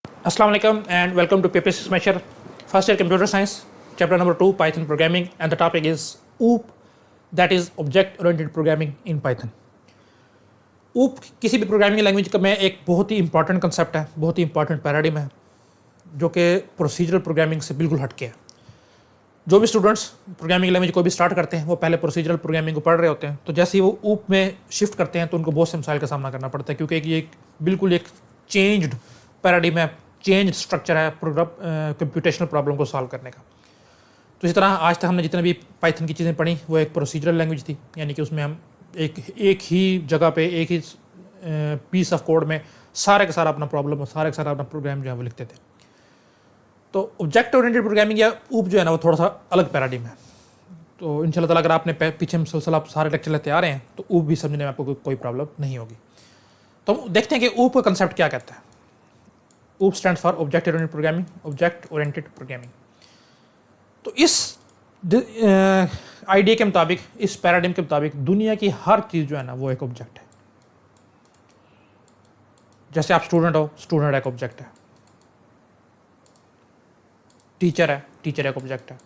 Assalamu alaikum and welcome to PPS Smasher, first year computer science, chapter number 2, Python programming, and the topic is OOP, that is object oriented programming in Python. OOP किसी भी programming language का में एक बहुत ही important concept है, बहुत ही important paradigm है जो कि प्रोसीजरल प्रोग्रामिंग से बिल्कुल हटके है. जो भी स्टूडेंट्स प्रोग्रामिंग लैंग्वेज को भी स्टार्ट करते हैं वो पहले प्रोसीजरल प्रोग्रामिंग को पढ़ रहे होते हैं, तो जैसे ही वो OOP में शिफ्ट करते हैं तो उनको बहुत से मसाइल का सामना करना पड़ता है क्योंकि ये बिल्कुल एक चेंज्ड पैराडिम है, चेंज स्ट्रक्चर है कंप्यूटेशनल प्रॉब्लम को सॉल्व करने का. तो इसी तरह आज तक हमने जितने भी पाइथन की चीज़ें पढ़ी वो एक प्रोसीजरल लैंग्वेज थी, यानी कि उसमें हम एक ही जगह पे एक ही पीस ऑफ कोड में सारे का सारा अपना प्रॉब्लम और सारे का सारा अपना प्रोग्राम जो है वो लिखते थे. तो ऑब्जेक्ट ओरिएंटेड प्रोग्रामिंग या OOP जो है ना वो थोड़ा सा अलग पैराडिम है. तो इंशाल्लाह ताला अगर आपने पीछे मुसलसल आप सारे लेक्चर लेते आ रहे हैं तो OOP भी समझने में आपको कोई प्रॉब्लम नहीं होगी. तो देखते हैं कि OOP का कंसेप्ट क्या कहता है. OOP stands for object oriented programming, object oriented programming. तो इस आइडिया के मुताबिक, इस पैराडिम के मुताबिक दुनिया की हर चीज़ जो है ना वो एक ऑब्जेक्ट है. जैसे आप स्टूडेंट हो, स्टूडेंट एक ऑब्जेक्ट है. टीचर है, टीचर एक ऑब्जेक्ट है.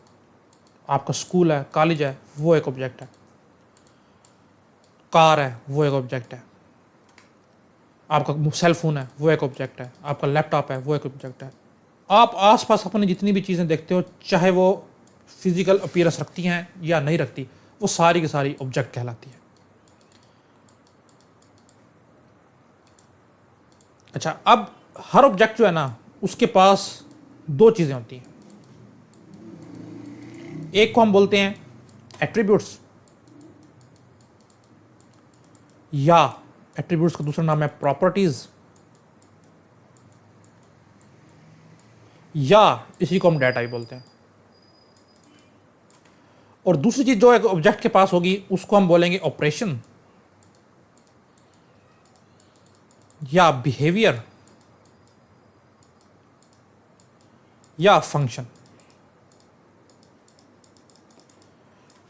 आपका स्कूल है, कॉलेज है, वो एक ऑब्जेक्ट है. कार है, वो एक ऑब्जेक्ट है. आपका सेल फोन है, वो एक ऑब्जेक्ट है. आपका लैपटॉप है, वो एक ऑब्जेक्ट है. आप आसपास अपनी जितनी भी चीज़ें देखते हो, चाहे वो फिजिकल अपीयरेंस रखती हैं या नहीं रखती, वो सारी की सारी ऑब्जेक्ट कहलाती है. अच्छा, अब हर ऑब्जेक्ट जो है ना उसके पास दो चीज़ें होती हैं. एक को हम बोलते हैं एट्रीब्यूट्स, या एट्रीब्यूट्स का दूसरा नाम है प्रॉपर्टीज, या इसी को हम डाटा भी बोलते हैं. और दूसरी चीज जो एक ऑब्जेक्ट के पास होगी उसको हम बोलेंगे ऑपरेशन, या बिहेवियर, या फंक्शन.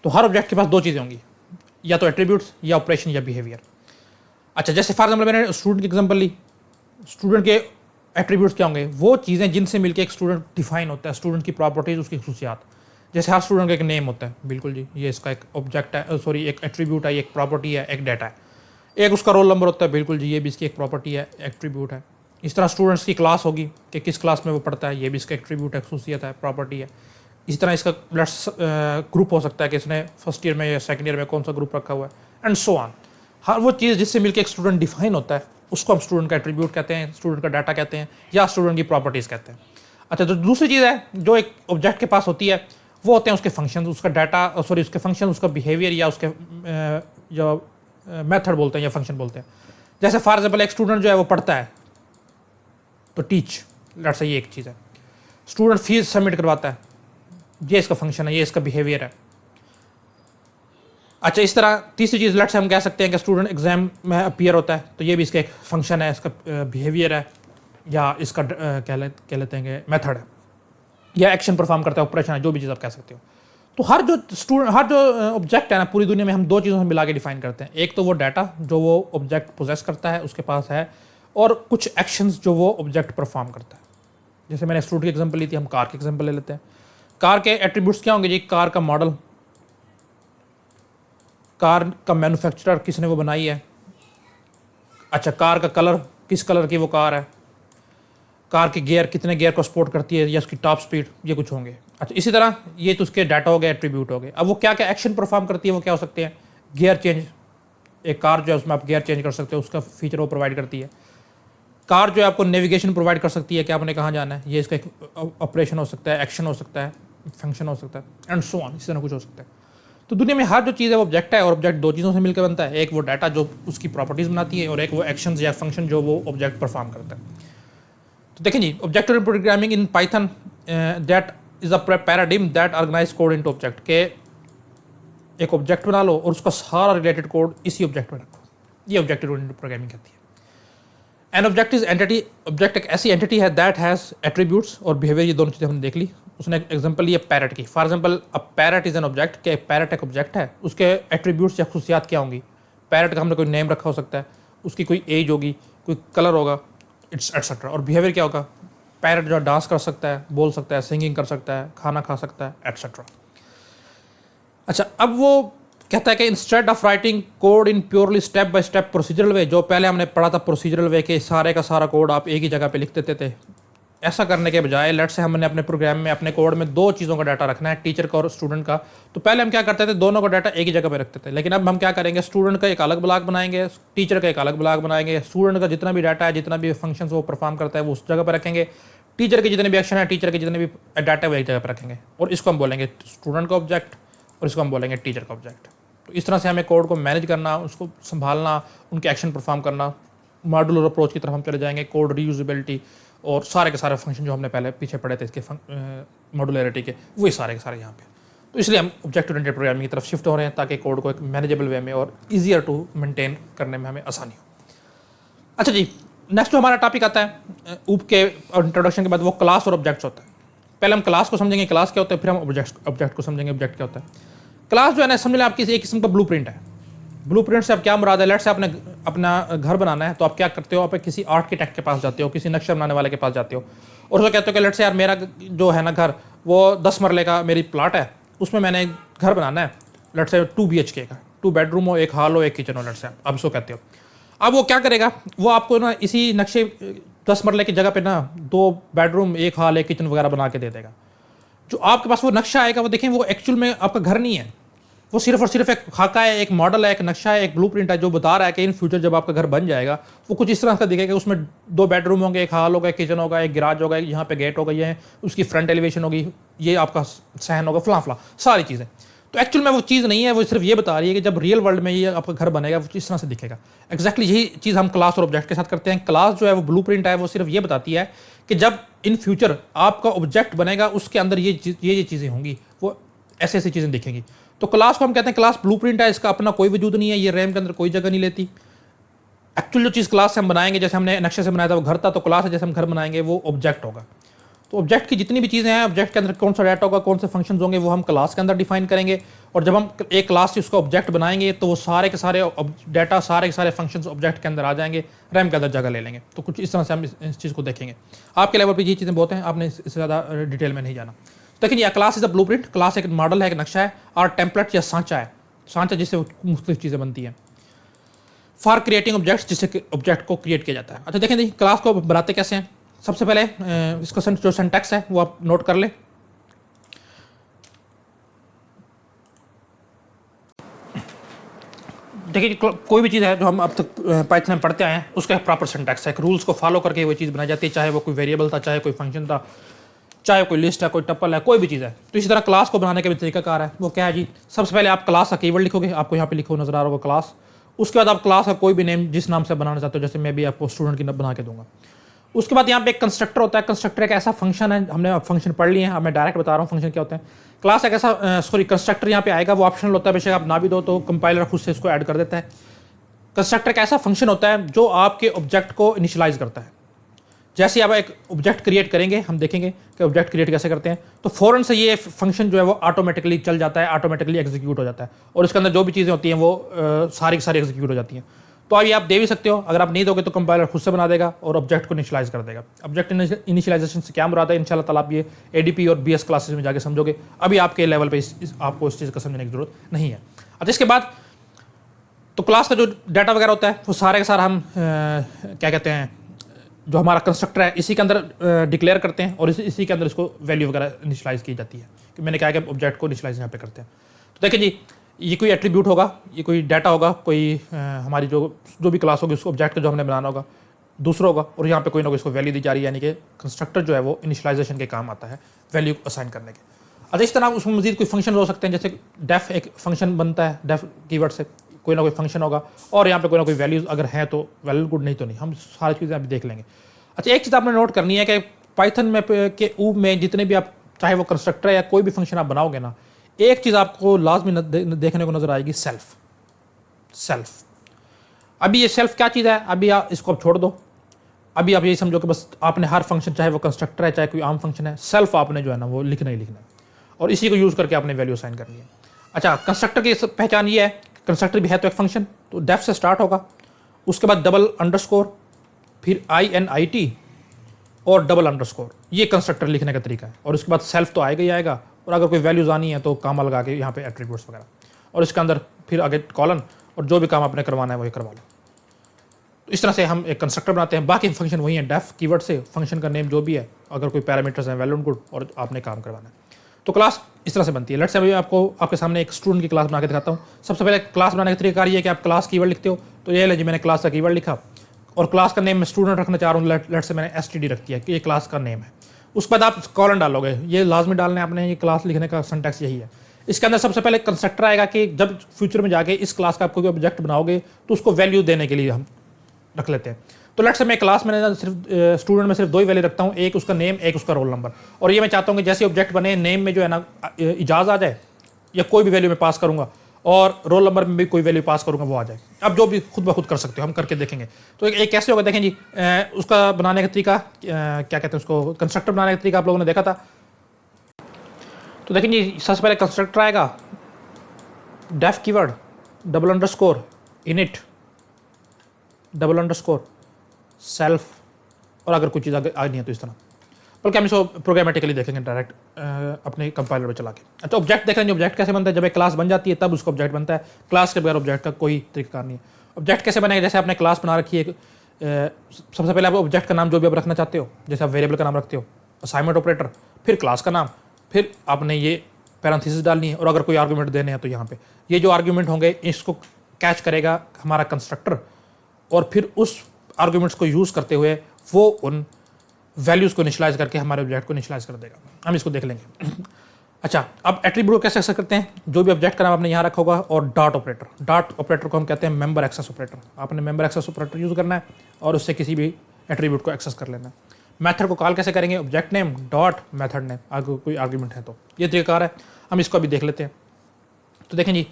तो हर ऑब्जेक्ट के पास दो चीजें होंगी, या तो एट्रीब्यूट्स या ऑपरेशन या बिहेवियर. अच्छा, जैसे फॉर एग्जाम्पल मैंने स्टूडेंट की एग्जाम्पल ली. स्टूडेंट के एट्रीब्यूट्स क्या होंगे? वो चीज़ें जिनसे मिलकर एक स्टूडेंट डिफाइन होता है, स्टूडेंट की प्रॉपर्टीज, उसकी खसूसियात. जैसे हर स्टूडेंट का एक नेम होता है, बिल्कुल जी, ये इसका एक ऑब्जेक्ट है, सॉरी एक एट्रीब्यूट है, एक प्रॉपर्टी है, एक डाटा है. एक उसका रोल नंबर होता है, बिल्कुल जी, ये भी इसकी एक प्रॉपर्टी है, एट्रीब्यूट है. इस तरह स्टूडेंट्स की क्लास होगी कि किस क्लास में वो पढ़ता है, ये भी इसका एट्रीब्यूट है, खसूसियत है, प्रॉपर्टी है. इसी तरह इसका ग्रुप हो सकता है कि इसने फर्स्ट ईयर में या सेकंड ईयर में कौन सा ग्रुप रखा हुआ है, एंड सो ऑन. हर वो चीज़ जिससे मिलकर एक स्टूडेंट डिफाइन होता है उसको हम स्टूडेंट का एट्रीब्यूट कहते हैं, स्टूडेंट का डाटा कहते हैं, या स्टूडेंट की प्रॉपर्टीज़ कहते हैं. अच्छा, तो दूसरी चीज़ है जो एक ऑब्जेक्ट के पास होती है, वो होते हैं उसके फंक्शन, उसका डाटा, सॉरी उसके फंक्शन, उसका बिहेवियर, या उसके जो मेथड बोलते हैं या फंक्शन बोलते हैं. जैसे फॉर एग्जाम्पल एक स्टूडेंट जो है वो पढ़ता है तो टीच, लेट्स से ये एक चीज़ है. स्टूडेंट फीस सबमिट करवाता है, ये इसका फंक्शन है, ये इसका बिहेवियर है. अच्छा, इस तरह तीसरी चीज़ लेट्स से हम कह सकते हैं कि स्टूडेंट एग्जाम में अपीयर होता है, तो ये भी इसका एक फंक्शन है, इसका बिहेवियर है, या इसका कह लेते हैं कि मेथड है, या एक्शन परफॉर्म करता है, ऑपरेशन है, जो भी चीज़ आप कह सकते हो. तो हर जो ऑब्जेक्ट है ना पूरी दुनिया में हम दो चीज़ों से मिला के डिफाइन करते हैं. एक तो वो डाटा जो वो ऑब्जेक्ट पोजेस करता है, उसके पास है, और कुछ एक्शंस जो वो ऑब्जेक्ट परफॉर्म करता है. जैसे मैंने स्टूडेंट की एग्जाम्पल ली थी, हम कार की एग्जाम्पल ले लेते हैं. कार के एट्रीब्यूट्स क्या होंगे जी? कार का मॉडल, कार का मैन्युफैक्चरर, किसने वो बनाई है. अच्छा, कार का कलर, किस कलर की वो कार है. कार के गियर, कितने गियर को सपोर्ट करती है, या उसकी टॉप स्पीड, ये कुछ होंगे. अच्छा, इसी तरह ये तो उसके डाटा हो गए, एट्रीब्यूट हो गए. अब वो क्या क्या एक्शन परफॉर्म करती है, वो क्या हो सकते हैं? गियर चेंज, एक कार जो है उसमें आप गियर चेंज कर सकते हो, उसका फीचर वो प्रोवाइड करती है. कार जो है आपको नेविगेशन प्रोवाइड कर सकती है कि आपने कहाँ जाना है, ये इसका एक ऑपरेशन हो सकता है, एक्शन हो सकता है, फंक्शन हो सकता है, एंड सो ऑन, इसी तरह कुछ हो सकता है. तो दुनिया में हर जो चीज़ है वो ऑब्जेक्ट है, और ऑब्जेक्ट दो चीज़ों से मिलकर बनता है. एक वो डाटा जो उसकी प्रॉपर्टीज़ बनाती है, और एक वो एक्शंस या फंक्शन जो वो ऑब्जेक्ट परफॉर्म करता है. तो देखें जी, object oriented programming in Python that is a paradigm that organize code into object, के एक ऑब्जेक्ट बना लो और उसका सारा रिलेटेड कोड इसी ऑब्जेक्ट में रखो. ये ऑब्जेक्ट ओरिएंटेड प्रोग्रामिंग कहती है. An object is entity, object एक ऐसी एंटिटी है दैट हैज़ एट्रीब्यूट्स और बिहेवियर, ये दोनों चीज़ें हमने देख ली. उसने एक एग्जांपल लिया पैरट की. For example a parrot is an object, के पैरट एक ऑब्जेक्ट है, उसके एट्रीब्यूट्स या खसूसियात क्या होंगी? पैरट का हमने कोई नेम रखा हो सकता है, उसकी कोई एज होगी, कोई कलर होगा, इट्स एटसेट्रा. और बिहेवियर क्या होगा? पैरट जो डांस कर सकता है, बोल सकता है, सिंगिंग कर सकता है, खाना खा सकता है, एटसेट्रा। अच्छा, अब वो कहता है कि instead of writing code in purely step by step procedural way, जो पहले हमने पढ़ा था प्रोसीजरल वे के सारे का सारा कोड आप एक ही जगह पे लिख देते थे, ऐसा करने के बजाय लेट से हमने अपने प्रोग्राम में, अपने कोड में दो चीज़ों का डाटा रखना है, टीचर का और स्टूडेंट का। तो पहले हम क्या करते थे, दोनों का डाटा एक ही जगह पे रखते थे, लेकिन अब हम क्या करेंगे, स्टूडेंट का एक अलग ब्लॉक बनाएंगे, टीचर का एक अलग ब्लॉक बनाएंगे, स्टूडेंट का जितना भी डाटा है, जितना भी फंक्शन वो परफॉर्म करता है वो उस जगह पर रखेंगे, टीचर के जितने भी एक्शन है, टीचर के जितने भी डाटा वो एक जगह पर रखेंगे, और इसको हम बोलेंगे स्टूडेंट का ऑब्जेक्ट और इसको हम बोलेंगे टीचर का ऑब्जेक्ट। तो इस तरह से हमें कोड को मैनेज करना, उसको संभालना, उनके एक्शन परफॉर्म करना, मॉड्यूलर अप्रोच की तरफ हम चले जाएंगे, कोड रीयूजेबिलिटी और सारे के सारे फंक्शन जो हमने पहले पीछे पढ़े थे इसके मॉड्यूलरिटी के, वही सारे के सारे यहाँ पे। तो इसलिए हम ऑब्जेक्ट ओरिएंटेड प्रोग्रामिंग की तरफ शिफ्ट हो रहे हैं ताकि कोड को एक मैनेजेबल वे में और ईजियर टू मेंटेन करने में हमें आसानी हो। अच्छा जी, नेक्स्ट जो हमारा टॉपिक आता है ऊप के इंट्रोडक्शन के बाद, वो क्लास और ऑब्जेक्ट्स होता है। पहले हम क्लास को समझेंगे, क्लास क्या होता है, फिर हम ऑब्जेक्ट को समझेंगे, ऑब्जेक्ट क्या होता है। क्लास जो है ना, समझ लें आपकी एक किस्म का ब्लू प्रिंट है। ब्लू प्रिंट से आप क्या मुराद है, लेट से आपने अपना घर बनाना है, तो आप क्या करते हो, आप किसी आर्किटेक्ट के पास जाते हो, किसी नक्शा बनाने वाले के पास जाते हो, और उसको कहते हो कि लेट से यार मेरा जो है ना घर, वो 10 मरले का मेरी प्लाट है, उसमें मैंने घर बनाना है, लेट से 2 BHK का, 2 बेडरूम हो, 1 हॉल हो, 1 किचन हो, लेट से आप उसको कहते हो। अब वो क्या करेगा, वो आपको ना इसी नक्शे 10 मरले की जगह पे ना 2 बेडरूम, 1 हॉल, 1 किचन वगैरह बना के दे देगा। जो आपके पास वो नक्शा आएगा, वो देखें, वो एक्चुअल में आपका घर नहीं है, वो सिर्फ और सिर्फ एक खाका है, एक मॉडल है, एक नक्शा है, एक ब्लूप्रिंट है, जो बता रहा है कि इन फ्यूचर जब आपका घर बन जाएगा वो कुछ इस तरह का दिखेगा, उसमें 2 बेडरूम होंगे, 1 हॉल होगा, 1 किचन होगा, 1 गिराज होगा, यहाँ पे गेट होगा, ये उसकी फ्रंट एलिवेशन होगी, ये आपका सहन होगा, फला सारी चीज़ें। तो एक्चुअल में वो चीज़ नहीं है, वो सिर्फ ये बता रही है कि जब रियल वर्ल्ड में ये आपका घर बनेगा वो इस तरह से दिखेगा। एक्जैक्टली यही चीज़ हम क्लास और ऑब्जेक्ट के साथ करते हैं। क्लास जो है वो ब्लूप्रिंट है, वो सिर्फ ये बताती है कि जब इन फ्यूचर आपका ऑब्जेक्ट बनेगा उसके अंदर ये चीज़ें होंगी, वो ऐसी ऐसी चीज़ें दिखेंगी। तो क्लास को हम कहते हैं क्लास ब्लूप्रिंट है, इसका अपना कोई वजूद नहीं है, ये रैम के अंदर कोई जगह नहीं लेती। एक्चुअल जो चीज़ क्लास से हम बनाएंगे, जैसे हमने नक्शे से बनाया था वो घर था, तो क्लास है जैसे हम घर बनाएंगे वो ऑब्जेक्ट होगा। तो ऑब्जेक्ट की जितनी भी चीज़ें हैं, ऑब्जेक्ट के अंदर कौन सा डाटा होगा, कौन से फंक्शंस होंगे, वो हम क्लास के अंदर डिफाइन करेंगे। और जब हम एक क्लास से उसका ऑब्जेक्ट बनाएंगे तो वो सारे के सारे डाटा, सारे के सारे फंक्शंस ऑब्जेक्ट के अंदर आ जाएंगे, रैम के अंदर जगह ले लेंगे। तो कुछ इस तरह से हम इस चीज़ को देखेंगे। आपके लेवल पर ये चीज़ें बहुत हैं, आपने इससे ज़्यादा डिटेल में नहीं जाना। लेकिन यह class is a blueprint, class एक मॉडल है, एक नक्शा है, और टेम्पलेट या सांचा है, सांचा जिससे मुख्तलिफ चीज़ें बनती हैं फॉर क्रिएटिंग ऑब्जेक्ट्स, जिससे ऑब्जेक्ट को क्रिएट किया जाता है। अच्छा देखें, क्लास को बनाते कैसे हैं। सबसे पहले इसका जो सिंटैक्स है वो आप नोट कर लें। देखिए, कोई भी चीज़ है जो हम अब तक पाइथन में पढ़ते आए हैं, उसका प्रॉपर सिंटैक्स है, एक रूल्स को फॉलो करके वो चीज़ बनाई जाती है, चाहे वो कोई वेरिएबल था, चाहे कोई फंक्शन था, चाहे कोई लिस्ट है, कोई टपल है, कोई भी चीज़ है। तो इसी तरह क्लास को बनाने का भी तरीकाकार है। वो क्या है जी, सबसे पहले आप क्लास का कीवर्ड लिखोगे, आपको यहाँ पे लिखो नजर आ रहा होगा क्लास। उसके बाद आप क्लास का कोई भी नेम जिस नाम से बनाना चाहते हो, जैसे मैं भी आपको स्टूडेंट की बना के दूंगा। उसके बाद यहाँ पे एक कंस्ट्रक्टर होता है। कंस्ट्रक्टर एक ऐसा फंक्शन है, हमने फंक्शन पढ़ लिए हैं, अब मैं डायरेक्ट बता रहा हूँ फंक्शन क्या होता है। क्लास एक ऐसा कंस्ट्रक्टर यहाँ पे आएगा, वो ऑप्शनल होता है, बेशक आप ना भी दो तो कंपाइलर खुद से इसको ऐड कर देता है। कंस्ट्रक्टर एक ऐसा फंक्शन होता है जो आपके ऑब्जेक्ट को इनिशियलाइज करता है। जैसे आप एक ऑब्जेक्ट क्रिएट करेंगे, हम देखेंगे कि ऑब्जेक्ट क्रिएट कैसे करते हैं, तो फ़ौरन से ये फंक्शन जो है वो ऑटोमेटिकली चल जाता है, ऑटोमेटिकली एग्जीक्यूट हो जाता है, और इसके अंदर जो भी चीज़ें होती हैं वो सारी की सारी एग्जीक्यूट हो जाती हैं। तो अब ये आप दे भी सकते हो, अगर आप नहीं दोगे तो कंपाइलर खुद से बना देगा और ऑब्जेक्ट को इनिशियलाइज कर देगा। ऑब्जेक्ट इनिशियलाइजेशन से क्या मुराद है, इंशाल्लाह ताला आप ये ADP और BS क्लासेस में जाके समझोगे। अभी आपके लेवल पे आपको इस चीज़ का समझने की जरूरत नहीं है। अब इसके बाद तो क्लास का जो डाटा वगैरह होता है वो सारे के सारा हम क्या कहते हैं, जो हमारा कंस्ट्रक्टर है इसी के अंदर डिक्लेयर करते हैं, और इसी के अंदर इसको वैल्यू वगैरह इनिशियलाइज की जाती है। कि मैंने कहा कि ऑब्जेक्ट को इनिशियलाइज यहाँ पे करते हैं। तो देखिए जी, ये कोई एट्रीब्यूट होगा, ये कोई डाटा होगा, कोई हमारी जो भी क्लास होगी उसको ऑब्जेक्ट का जो हमने बनाना होगा दूसरा होगा, और यहाँ पे कोई ना कोई इसको वैल्यू दी जा रही है, यानी कि कंस्ट्रक्टर जो है वो इनिशियलाइजेशन के काम आता है, वैल्यू असाइन करने के। अच्छा, इस तरह उसमें मजीद कोई फंक्शन हो सकते हैं, जैसे डेफ एक फंक्शन बनता है, डेफ कीवर्ड से कोई ना कोई फंक्शन होगा, और यहाँ पे कोई ना कोई वैल्यूज अगर हैं तो वेल गुड, नहीं तो नहीं, हम सारी चीज़ें अभी देख लेंगे। अच्छा, एक चीज़ आपने नोट करनी है कि पाइथन में के ऊब में जितने भी आप, चाहे वो कंस्ट्रक्टर या कोई भी फंक्शन आप बनाओगे ना, एक चीज़ आपको लाजमी देखने को नजर आएगी, सेल्फ। अभी ये सेल्फ क्या चीज़ है, अभी आप इसको छोड़ दो। अभी आप ये समझो कि बस आपने हर फंक्शन, चाहे वो कंस्ट्रक्टर है चाहे कोई आम फंक्शन है, सेल्फ आपने जो है ना वो लिखना ही लिखना है, और इसी को यूज़ करके आपने वैल्यू असाइन करनी है। अच्छा, कंस्ट्रक्टर की पहचान ये है, कंस्ट्रक्टर भी है तो एक फंक्शन, तो डेफ से स्टार्ट होगा, उसके बाद डबल अंडरस्कोर, फिर INIT, और डबल अंडरस्कोर, ये कंस्ट्रक्टर लिखने का तरीका है। और उसके बाद सेल्फ तो आएगा ही आएगा, और अगर कोई वैल्यूज आनी है तो कामा लगा के यहाँ पे एट्रीब्यूट्स वगैरह, और इसके अंदर फिर आगे कॉलन, और जो भी काम आपने करवाना है वही करवा लो। तो इस तरह से हम एक कंस्ट्रक्टर बनाते हैं। बाकी फंक्शन वही है, डेफ कीवर्ड से फंक्शन का नेम जो भी है, अगर कोई पैरामीटर्स हैं वेल एंड गुड, और आपने काम करवाना है। तो क्लास इस तरह से बनती है। लेट्स से मैं आपको आपके सामने एक स्टूडेंट की क्लास बना के दिखाता हूँ। सबसे पहले क्लास बनाने का तरीका ये है कि आप क्लास कीवर्ड लिखते हो, तो ये ले जी मैंने क्लास का कीवर्ड लिखा, और क्लास का नेम मैं स्टूडेंट रखना चाह रहा हूँ, लेट्स से मैंने std रख दिया कि ये क्लास का नेम है। उसके बाद आप कॉलन डालोगे, ये लाजमी डालने आपने, ये क्लास लिखने का सिंटैक्स यही है। इसके अंदर सबसे पहले कंस्ट्रक्टर आएगा कि जब फ्यूचर में जाके इस क्लास का आप कोई ऑब्जेक्ट बनाओगे तो उसको वैल्यू देने के लिए हम रख लेते हैं। तो लेट्स से मैं क्लास में सिर्फ स्टूडेंट में सिर्फ दो ही वैल्यू रखता हूँ, एक उसका नेम, एक उसका रोल नंबर। और ये मैं चाहता हूँ कि जैसे ऑब्जेक्ट बने, नेम में जो है ना इजाज़ आ जाए, या कोई भी वैल्यू मैं पास करूँगा, और रोल नंबर में भी कोई वैल्यू पास करूँगा वो आ जाए। अब जो भी खुद ब खुद कर सकते हो, हम करके देखेंगे। तो एक कैसे होगा देखें जी, उसका बनाने का तरीका, क्या कहते हैं उसको, कंस्ट्रक्टर बनाने का तरीका आप लोगों ने देखा था। तो देखें जी, सबसे पहले कंस्ट्रक्टर आएगा, def keyword, double underscore init, double underscore self, और अगर कोई चीज़ आगे नहीं है तो इस तरह। बल्कि हम इसको प्रोग्रामेटिकली देखेंगे डायरेक्ट अपने कंपाइलर में चला के। अच्छा, ऑब्जेक्ट देख रहे हैं, ऑब्जेक्ट कैसे बनता है, जब एक क्लास बन जाती है तब उसका ऑब्जेक्ट बनता है। क्लास के बगैर ऑब्जेक्ट का कोई तरीका नहीं है। ऑब्जेक्ट कैसे बनेगा, जैसे आपने क्लास बना रखी है, सबसे पहले आप ऑब्जेक्ट का नाम जो भी आप रखना चाहते हो, जैसे आप वेरिएबल का नाम रखते हो, असाइनमेंट ऑपरेटर, फिर क्लास का नाम, फिर आपने ये पैरेंथेसिस डालनी है, और अगर कोई आर्गूमेंट देने हैं तो यहाँ पे ये जो आर्गूमेंट होंगे इसको कैच करेगा हमारा कंस्ट्रक्टर, और फिर उस आर्गूमेंट्स को यूज़ करते हुए वो उन वैल्यूज़ को इनिशियलाइज करके हमारे ऑब्जेक्ट को इनिशियलाइज कर देगा। हम इसको देख लेंगे। अच्छा, अब एट्रीब्यूट को कैसे एक्सेस करते हैं, जो भी ऑब्जेक्ट का नाम आपने यहाँ रखा होगा, और डॉट ऑपरेटर, डॉट ऑपरेटर को हम कहते हैं मेंबर एक्सेस ऑपरेटर। आपने मेंबर एक्सेस ऑपरेटर यूज़ करना है और उससे किसी भी एट्रीब्यूट को एक्सेस कर लेना है। मेथड को कॉल कैसे करेंगे, object name dot method name, अगर कोई आर्गूमेंट है तो ये तरीका है। हम इसको अभी देख लेते हैं। तो देखें जी,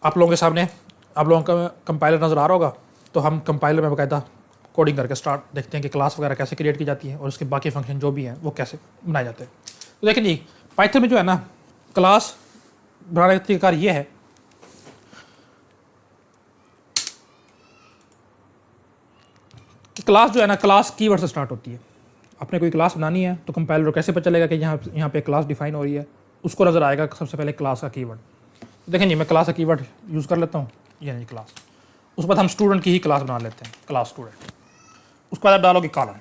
आप लोगों के सामने आप लोगों का कंपाइलर नज़र आ रहा होगा। तो हम कंपाइलर में बाकायदा कोडिंग करके स्टार्ट देखते हैं कि क्लास वगैरह कैसे क्रिएट की जाती है, और उसके बाकी फंक्शन जो भी हैं वो कैसे बनाए जाते हैं। तो देखें जी, पाइथन में जो है ना क्लास बनाने का तरीका ये है कि क्लास जो है ना, क्लास कीवर्ड से स्टार्ट होती है। आपने कोई क्लास बनानी है तो कंपाइलर को कैसे पता चलेगा कि यहाँ पे क्लास डिफाइन हो रही है, उसको नज़र आएगा सबसे पहले क्लास का कीवर्ड। तो देखें जी, मैं क्लास का कीवर्ड यूज़ कर लेता हूँ, ये नहीं क्लास। उसके बाद हम स्टूडेंट की ही क्लास बना लेते हैं, क्लास स्टूडेंट। उसके बाद आप डालोगे कॉलम।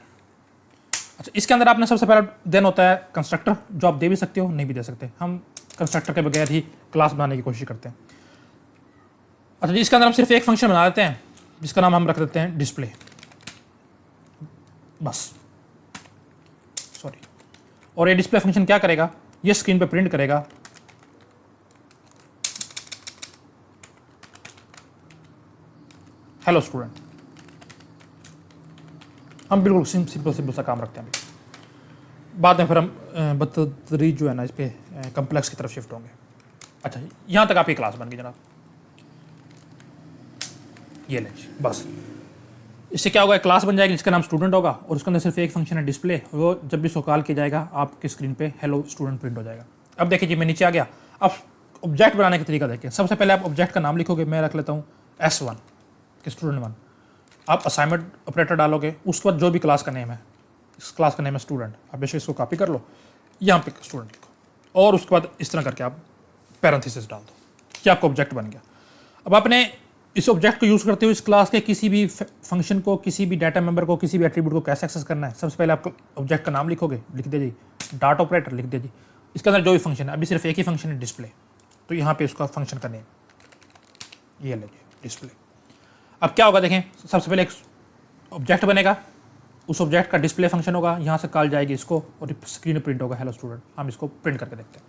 अच्छा, इसके अंदर आपने सबसे पहला देन होता है कंस्ट्रक्टर, जो आप दे भी सकते हो नहीं भी दे सकते। हम कंस्ट्रक्टर के बगैर ही क्लास बनाने की कोशिश करते हैं। अच्छा जी, इसके अंदर हम सिर्फ एक फंक्शन बना देते हैं जिसका नाम हम रख देते हैं डिस्प्ले, बस, सॉरी। और ये डिस्प्ले फंक्शन क्या करेगा, ये स्क्रीन पे प्रिंट करेगा हेलो स्टूडेंट। हम बिल्कुल सिंपल सा काम रखते हैं। बाद में फिर हम बतदरीज जो है ना इस पे कम्प्लेक्स की तरफ शिफ्ट होंगे। अच्छा, यहाँ तक आपकी क्लास बन गई जनाब, ये लें बस। इससे क्या होगा, क्लास बन जाएगी जिसका नाम स्टूडेंट होगा, और उसके अंदर सिर्फ एक फंक्शन है डिस्प्ले। वो जब भी इसको कॉल किया जाएगा आपकी स्क्रीन पे हेलो स्टूडेंट प्रिंट हो जाएगा। अब देखिए जी, मैं नीचे आ गया। अब ऑब्जेक्ट बनाने का तरीका देखिए। सबसे पहले आप ऑब्जेक्ट का नाम लिखोगे, मैं रख लेता हूँ S1 कि स्टूडेंट 1। आप असाइनमेंट ऑपरेटर डालोगे, उसके बाद जो भी क्लास का नेम है, इस क्लास का नेम है स्टूडेंट, आप बेशक इसको कॉपी कर लो, यहाँ पे स्टूडेंट लिखो, और उसके बाद इस तरह करके आप पैरेंथेसिस डाल दो कि आपका ऑब्जेक्ट बन गया। अब आपने इस ऑब्जेक्ट को यूज़ करते हुए इस क्लास के किसी भी फंक्शन को, किसी भी डाटा मेंबर को, किसी भी एट्रीब्यूट को कैसे एक्सेस करना है। सबसे पहले आप ऑब्जेक्ट का नाम लिखोगे, लिख दे जी डॉट ऑपरेटर, लिख दे जी इसके अंदर जो भी फंक्शन है। अभी सिर्फ एक ही फंक्शन है डिस्प्ले, तो यहाँ पे उसका फंक्शन का नेम ये ले जी डिस्प्ले। अब क्या होगा देखें, सबसे पहले एक ऑब्जेक्ट बनेगा, उस ऑब्जेक्ट का डिस्प्ले फंक्शन होगा, यहाँ से कॉल जाएगी इसको, और स्क्रीन प्रिंट होगा हेलो स्टूडेंट। हम इसको प्रिंट करके देखते हैं।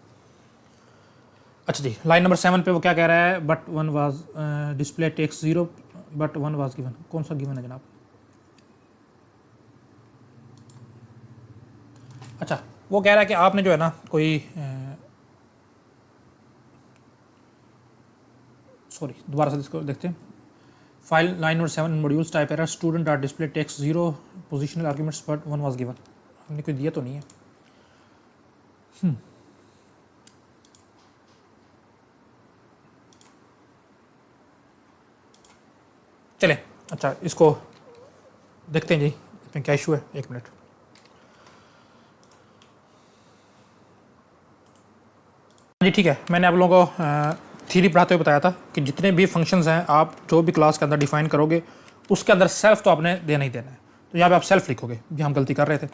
अच्छा जी, लाइन नंबर 7 पे वो क्या कह रहा है, but 1 was display takes 0 but 1 was given. कौन सा गिवन है जनाब? अच्छा, वो कह रहा है कि आपने जो है ना कोई सॉरी, दोबारा से इसको देखते हैं। File line number 7 modules type error student dot display takes 0 positional arguments but 1 was given. हमने कोई दिया तो नहीं है। चले, अच्छा इसको देखते हैं जी, देखते हैं क्या इशू है, 1 मिनट। जी ठीक है, मैंने आप लोगों को थ्योरी पढ़ाते हुए बताया था कि जितने भी फंक्शंस हैं आप जो भी क्लास के अंदर डिफाइन करोगे उसके अंदर सेल्फ तो आपने देना ही देना है। तो यहाँ पे आप सेल्फ लिखोगे, ये हम गलती कर रहे थे।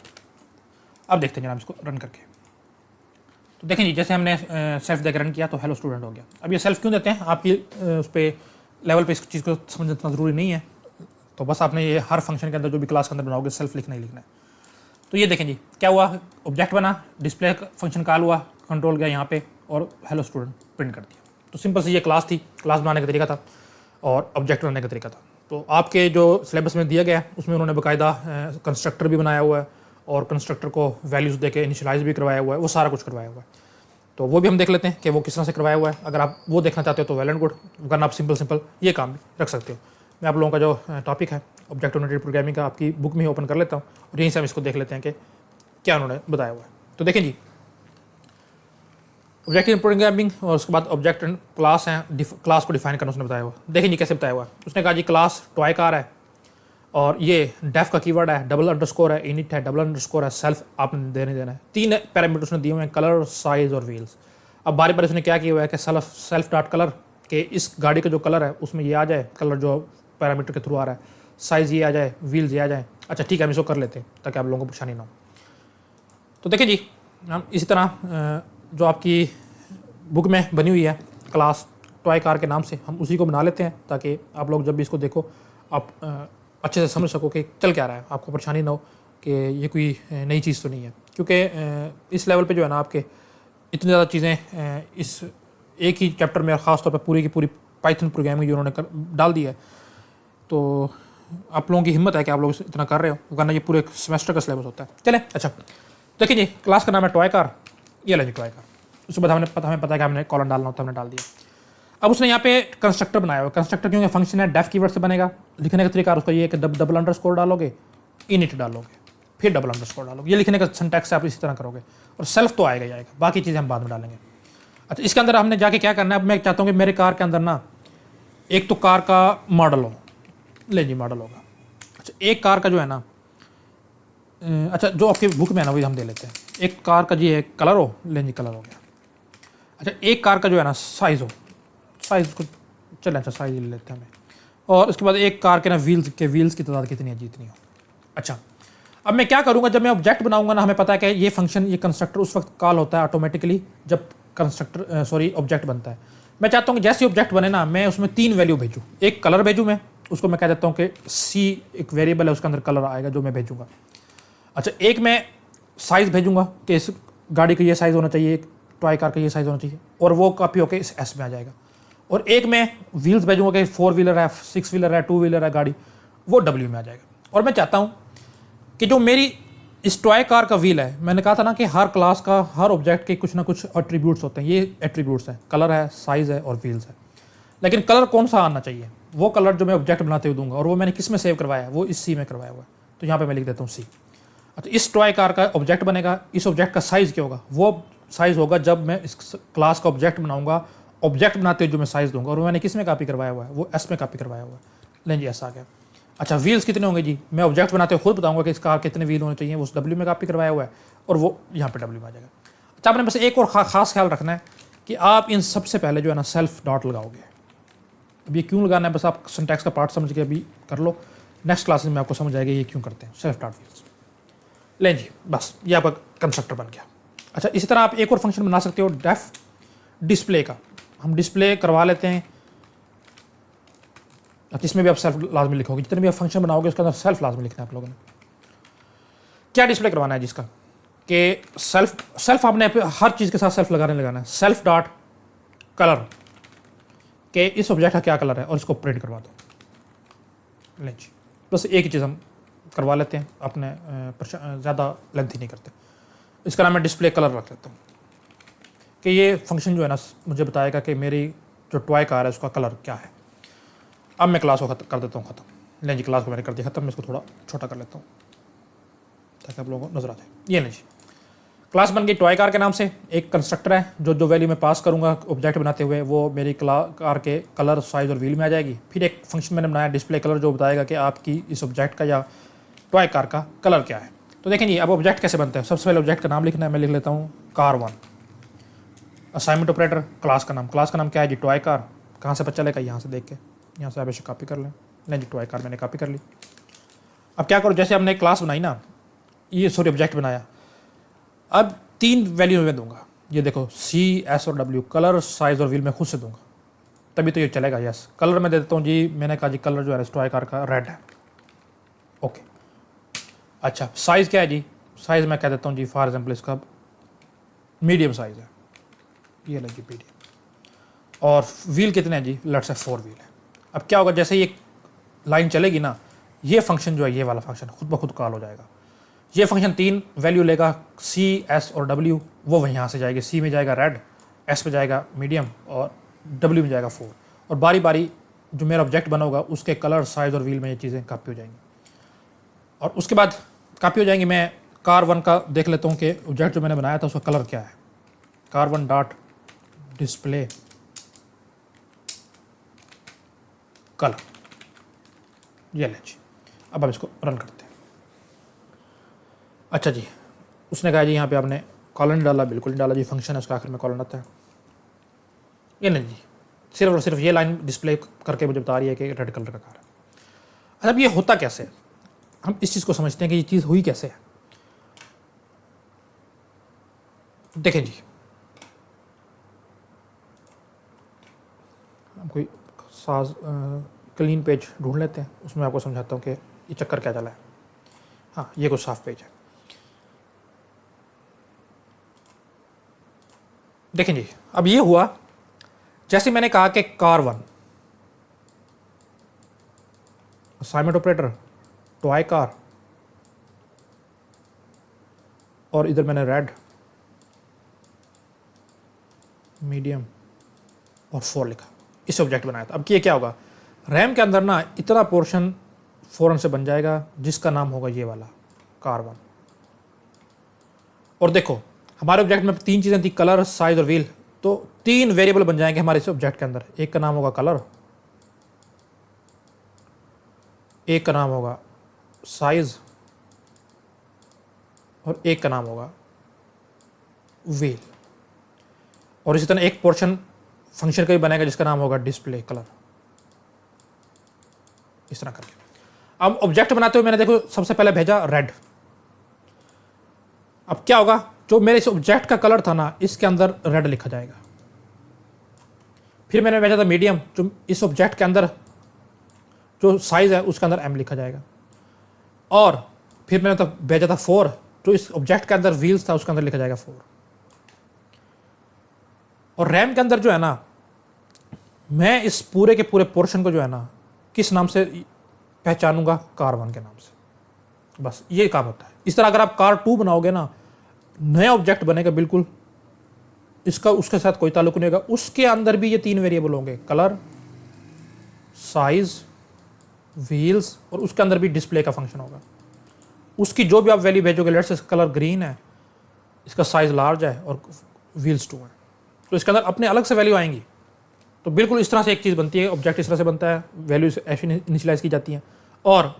अब देखते हैं जनाब इसको रन करके। तो देखें जी, जैसे हमने सेल्फ देकर रन किया तो हेलो स्टूडेंट हो गया। अब ये सेल्फ क्यों देते हैं, आपकी उस पर लेवल पे इस चीज़ को समझना इतना ज़रूरी नहीं है। तो बस आपने ये हर फंक्शन के अंदर जो भी क्लास के अंदर बनाओगे सेल्फ लिखना ही लिखना है। तो ये देखें जी क्या हुआ, ऑब्जेक्ट बना, डिस्प्ले फंक्शन कॉल हुआ, कंट्रोल गया यहाँ पे और हेलो स्टूडेंट प्रिंट कर दिया। तो सिंपल सी ये क्लास थी, क्लास बनाने का तरीका था और ऑब्जेक्ट बनाने का तरीका था। तो आपके जो सिलेबस में दिया गया है उसमें उन्होंने बाकायदा कंस्ट्रक्टर भी बनाया हुआ है और कंस्ट्रक्टर को वैल्यूज़ देके इनिशियलाइज भी करवाया हुआ है, वो सारा कुछ करवाया हुआ है। तो वो भी हम देख लेते हैं कि वो किस तरह से करवाया हुआ है। अगर आप वो देखना चाहते हो तो वेल एंड गुड, वरना आप सिंपल ये काम भी रख सकते हो। मैं आप लोगों का जो टॉपिक है ऑब्जेक्ट ओरिएंटेड प्रोग्रामिंग का आपकी बुक में ही ओपन कर लेता हूँ और यहीं से हम इसको देख लेते हैं कि क्या उन्होंने बताया हुआ है। तो देखें जी, ऑब्जेक्ट इन प्रोग्रामिंग और उसके बाद ऑब्जेक्ट एंड क्लास हैं, क्लास को डिफाइन करना उसने बताया हुआ। देखें जी कैसे बताया हुआ है। उसने कहा जी क्लास टॉय कार है और ये डेफ का कीवर्ड है, डबल अंडरस्कोर है, इनिट है, डबल अंडरस्कोर है, सेल्फ आपने देना है। 3 पैरामीटर उसने दिए हुए हैं, कलर, साइज और व्हील्स। अब बारी बारी उसने क्या किया हुआ है कि सेल्फ डॉट कलर के इस गाड़ी का जो कलर है उसमें ये आ जाए, कलर जो पैरामीटर के थ्रू आ रहा है, साइज़ ये आ जाए, व्हील्स ये आ जाए। अच्छा ठीक है, हम इसको कर लेते हैं ताकि आप लोगों को परेशानी ना हो। तो देखिए जी, हम इसी तरह जो आपकी बुक में बनी हुई है क्लास टॉय कार के नाम से, हम उसी को बना लेते हैं ताकि आप लोग जब भी इसको देखो आप अच्छे से समझ सको कि चल क्या रहा है, आपको परेशानी ना हो कि ये कोई नई चीज़ तो नहीं है। क्योंकि इस लेवल पे जो है ना आपके इतनी ज़्यादा चीज़ें इस एक ही चैप्टर में ख़ास तौर पर पूरी की पूरी पाइथन प्रोग्रामिंग जो उन्होंने डाल दी है, तो आप लोगों की हिम्मत है कि आप लोग इतना कर रहे हो, वरना ये पूरे सेमेस्टर का सिलेबस होता है। चले अच्छा देखिए जी, क्लास का नाम है टॉय कार, ये ले जी टॉय कार। उसके बाद हमें पता है कि हमने कॉलन डालना होता है, हमने डाल दिया। अब उसने यहाँ पे कंस्ट्रक्टर बनाया हुआ। कंस्ट्रक्टर क्योंकि फंक्शन है, डेफ कीवर्ड से बनेगा। लिखने का तरीका उसका ये है कि डबल अंडरस्कोर डालोगे, इनिट डालोगे, फिर डबल अंडरस्कोर डालोगे। ये लिखने का सिंटैक्स आप इसी तरह करोगे और सेल्फ तो आएगा ही आएगा, बाकी चीज़ें हम बाद में डालेंगे। अच्छा इसके अंदर हमने जाके क्या करना है, अब मैं चाहता हूँ कि मेरे कार के अंदर ना एक तो कार का मॉडल हो, ले जी मॉडल होगा। अच्छा एक कार का जो है ना, अच्छा जो आपकी बुक में है ना वही हम दे लेते हैं। एक कार का जी है कलर हो, ले जी कलर हो गया। अच्छा एक कार का जो है ना साइज़ हो, साइज़ को चलें अच्छा साइज़ ले लेते हैं हमें। और उसके बाद एक कार के ना व्हील्स की तादाद कितनी है, जितनी हो। अच्छा अब मैं क्या करूँगा, जब मैं ऑब्जेक्ट बनाऊंगा ना, हमें पता है कि ये फंक्शन ये कंस्ट्रक्टर उस वक्त कॉल होता है ऑटोमेटिकली जब ऑब्जेक्ट बनता है। मैं चाहता हूँ कि जैसे ऑब्जेक्ट बने ना, मैं उसमें 3 वैल्यू भेजूँ। एक कलर भेजूँ, मैं उसको मैं कह देता हूँ कि सी एक वेरिएबल है, उसके अंदर कलर आएगा जो मैं भेजूँगा। अच्छा एक मैं साइज़ भेजूँगा कि इस गाड़ी का ये साइज़ होना चाहिए, एक टॉय कार का ये साइज़ होना चाहिए, और वो कॉपी होकर इस एस में आ जाएगा। और एक मैं व्हील्स भेजूँगा कि 4 व्हीलर है, 6 व्हीलर है, 2 व्हीलर है गाड़ी, वो डब्ल्यू में आ जाएगा। और मैं चाहता हूँ कि जो मेरी इस टॉय कार का व्हील है, मैंने कहा था ना कि हर क्लास का हर ऑब्जेक्ट के कुछ ना कुछ एट्रीब्यूट्स होते हैं। ये एट्रीब्यूट्स हैं, कलर है, साइज़ है और व्हील्स है। लेकिन कलर कौन सा आना चाहिए, वो कलर जो मैं ऑब्जेक्ट बनाते हुए दूंगा, और वो मैंने किस में सेव करवाया है, वो इस सी में करवाया हुआ है। तो यहाँ पे मैं लिख देता हूँ सी। तो इस टॉय कार का ऑब्जेक्ट बनेगा, इस ऑब्जेक्ट का साइज़ क्या होगा, वो साइज़ होगा जब मैं इस क्लास का ऑब्जेक्ट बनाऊंगा, ऑब्जेक्ट बनाते हुए जो मैं साइज़ दूंगा, और वो मैंने किस में कॉपी करवाया हुआ है, वो एस में कॉपी करवाया हुआ है। लें जी एस आ गया। अच्छा व्हील्स कितने होंगे जी, मैं ऑब्जेक्ट बनाते हुए खुद बताऊंगा कि इस कार कितने व्हील होने चाहिए, वो उस डब्ल्यू में कॉपी करवाया हुआ है और वो यहाँ पे डब्ल्यू में आ जाएगा। अच्छा आपने बस एक और खास ख्याल रखना है कि आप इन सबसे पहले जो है ना सेल्फ डॉट लगाओगे। अब ये क्यों लगाना है, बस आप सिंटैक्स का पार्ट समझ के अभी कर लो, नेक्स्ट क्लास में आपको समझ आएगा ये क्यों करते हैं सेल्फ डॉट व्हील्स। लें जी बस ये आपका कंस्ट्रक्टर बन गया। अच्छा इसी तरह आप एक और फंक्शन बना सकते हो डेफ डिस्प्ले का, हम डिस्प्ले करवा लेते हैं। इसमें भी आप सेल्फ लाजमी लिखोगे, जितने भी आप फंक्शन बनाओगे उसके अंदर सेल्फ लाजमी लिखना है आप लोगों ने। क्या डिस्प्ले करवाना है जिसका कि सेल्फ आपने हर चीज़ के साथ सेल्फ लगाना है। सेल्फ डॉट कलर के इस ऑब्जेक्ट का क्या कलर है और इसको प्रिंट करवा दो। लें जी बस एक ही चीज़ हम करवा लेते हैं, अपने ज़्यादा लेंथी नहीं करते। इसका नाम मैं डिस्प्ले कलर रख लेता हूँ कि ये फंक्शन जो है ना मुझे बताएगा कि मेरी जो टॉय कार है उसका कलर क्या है। अब मैं क्लास को कर देता हूँ ख़त्म। लें जी क्लास को मैंने कर दिया ख़त्म, मैं इसको थोड़ा छोटा कर लेता हूँ ताकि आप लोगों को नजर आ जाए। ये लें जी क्लास बन गई टॉय कार के नाम से। एक कंस्ट्रक्टर है जो वैल्यू मैं पास करूँगा ऑब्जेक्ट बनाते हुए, वो मेरी कार के कलर, साइज़ और व्हील में आ जाएगी। फिर एक फंक्शन मैंने बनाया डिस्प्ले कलर, जो बताएगा कि आपकी इस ऑब्जेक्ट का या टॉय कार का कलर क्या है। तो देखें जी, अब ऑब्जेक्ट कैसे बनते हैं। सबसे पहले ऑब्जेक्ट का नाम लिखना है। मैं लिख लेता हूँ car1। असाइनमेंट ऑपरेटर, क्लास का नाम क्या है जी, टॉय कार। कहाँ से पता चलेगा, यहाँ से देख के, यहाँ से आप इसे कॉपी कर लें। नहीं जी, टॉय कार मैंने कॉपी कर ली। अब क्या करो, जैसे हमने क्लास बनाई ना, ये सॉरी ऑब्जेक्ट बनाया, अब 3 वैल्यू मैं दूंगा। ये देखो C, S और W, कलर, साइज और व्हील मैं खुद से दूंगा, तभी तो ये चलेगा। यस, कलर मैं दे देता हूँ जी, मैंने कहा जी कलर जो है टॉय कार का रेड है। ओके, अच्छा साइज़ क्या है जी, साइज़ मैं कह देता हूँ जी फॉर एग्जाम्पल इसका मीडियम साइज़ है, ये लगी मीडियम। और व्हील कितने हैं जी, लेट्स से 4 व्हील है। अब क्या होगा, जैसे ये लाइन चलेगी ना, ये फंक्शन जो है, ये वाला फंक्शन खुद ब खुद कॉल हो जाएगा। ये फंक्शन 3 वैल्यू लेगा, C, S और W, वो यहाँ से जाएगी। C में जाएगा रेड, S में जाएगा मीडियम और W में जाएगा 4। और बारी बारी जो मेरा ऑब्जेक्ट बना होगा उसके कलर, साइज और व्हील में ये चीज़ें कॉपी हो जाएंगी। और उसके बाद कॉपी हो जाएंगी। मैं car1 का देख लेता हूँ कि ऑब्जेक्ट जो मैंने बनाया था उसका कलर क्या है। car1 डॉट डिस्प्ले कलर, ये ले जी। अब इसको रन करते हैं। अच्छा जी, उसने कहा जी यहाँ पे आपने कॉलन डाला, बिल्कुल नहीं डाला जी, फंक्शन है उसका आखिर में कॉलन आता है। ये नहीं जी, सिर्फ और सिर्फ ये लाइन डिस्प्ले करके मुझे बता रही है कि रेड कलर का कार है। अच्छा, अब ये होता कैसे है, हम इस चीज़ को समझते हैं कि ये चीज़ हुई कैसे है। देखें जी, हम कोई साज क्लीन पेज ढूंढ लेते हैं, उसमें आपको समझाता हूँ कि ये चक्कर क्या चला है। हाँ, ये कोई साफ पेज है। देखें जी, अब ये हुआ, जैसे मैंने कहा कि car1 assignment operator, toy car, और इधर मैंने रेड, मीडियम और 4 लिखा, इस ऑब्जेक्ट बनाया था। अब ये क्या होगा, रैम के अंदर ना इतना पोर्शन फ़ौरन से बन जाएगा जिसका नाम होगा ये वाला car1। और देखो हमारे ऑब्जेक्ट में 3 चीज़ें थी, कलर, साइज और व्हील, तो 3 वेरिएबल बन जाएंगे हमारे इस ऑब्जेक्ट के अंदर। एक का नाम होगा कलर, एक का नाम होगा साइज और एक का नाम होगा व्हील। और इसी तरह एक पोर्शन फंक्शन का भी बनेगा जिसका नाम होगा डिस्प्ले कलर। इस तरह करके अब ऑब्जेक्ट बनाते हुए मैंने देखो सबसे पहले भेजा रेड। अब क्या होगा, जो मेरे इस ऑब्जेक्ट का कलर था ना, इसके अंदर रेड लिखा जाएगा। फिर मैंने भेजा था मीडियम, जो इस ऑब्जेक्ट के अंदर जो साइज है उसके अंदर M लिखा जाएगा। और फिर मैंने तो भेजा था 4, जो इस ऑब्जेक्ट के अंदर व्हील्स था उसके अंदर लिखा जाएगा 4। और रैम के अंदर जो है ना, मैं इस पूरे के पूरे पोर्शन को जो है ना किस नाम से पहचानूंगा, car1 के नाम से। बस ये काम होता है। इस तरह अगर आप car2 बनाओगे ना, नया ऑब्जेक्ट बनेगा बिल्कुल, इसका उसके साथ कोई ताल्लुक नहीं होगा। उसके अंदर भी ये 3 वेरिएबल होंगे, कलर, साइज, व्हील्स, और उसके अंदर भी डिस्प्ले का फंक्शन होगा। उसकी जो भी आप वैल्यू भेजोगे, लेट्स से कलर ग्रीन है, इसका साइज लार्ज है और व्हील्स 2 है, तो इसके अंदर अपने अलग से वैल्यू आएंगी। तो बिल्कुल इस तरह से एक चीज़ बनती है, ऑब्जेक्ट इस तरह से बनता है, वैल्यू ऐसे इनिशियलाइज की जाती हैं, और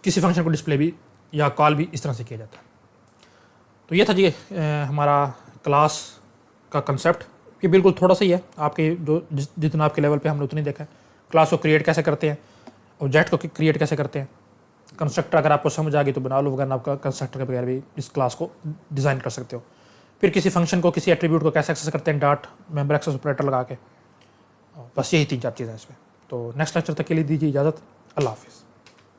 किसी फंक्शन को डिस्प्ले भी या कॉल भी इस तरह से किया जाता है। तो ये था जी हमारा क्लास का कंसेप्ट। ये बिल्कुल थोड़ा सा ही है, आपके जो जितना आपके लेवल पे हमने उतनी देखा है। क्लास को क्रिएट कैसे करते हैं, ऑब्जेक्ट को क्रिएट कैसे करते हैं, कंस्ट्रक्टर अगर आपको समझ आ गई तो बना लो, वरना आपका कंस्ट्रक्टर के बगैर भी इस क्लास को डिज़ाइन कर सकते हो। फिर किसी फंक्शन को, किसी एट्रीब्यूट को कैसे एक्सेस करते हैं, डॉट मेंबर एक्सेस ऑपरेटर लगा के। बस यही 3-4 चीज़ें हैं इसमें। तो नेक्स्ट लेक्चर तक के लिए दीजिए इजाज़त। अल्लाह हाफिज़।